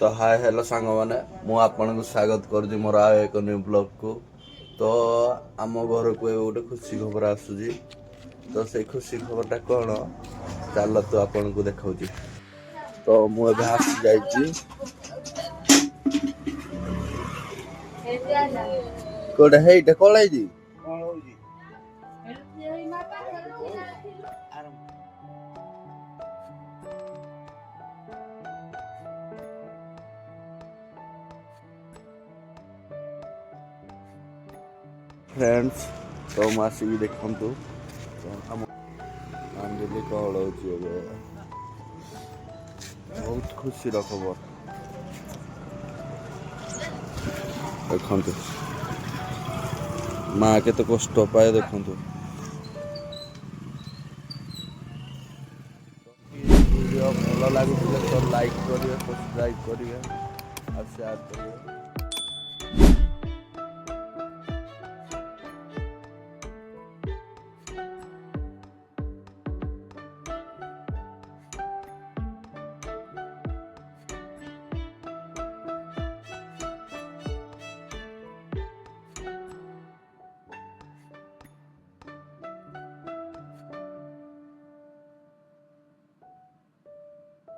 तो hi hello सांग मैंने मुझे स्वागत करुँच मोर आ एक न्यू ब्लॉग को। तो आम घर को गोटे खुशी खबर आसूजी। तो से खुशी खबरटा कौन चल तो आपन को देखा। तो मुझे आसी जाइए कोटे हेटे कल फ्रेंड्स। तो मुझे देखु अंजलि कल बहुत खुशी खबर देखु माँ के कष्ट पाए देखु। वीडियो भल लगे तो लाइक करेंगे, सब्सक्राइब करेंगे और शेयर करेंगे।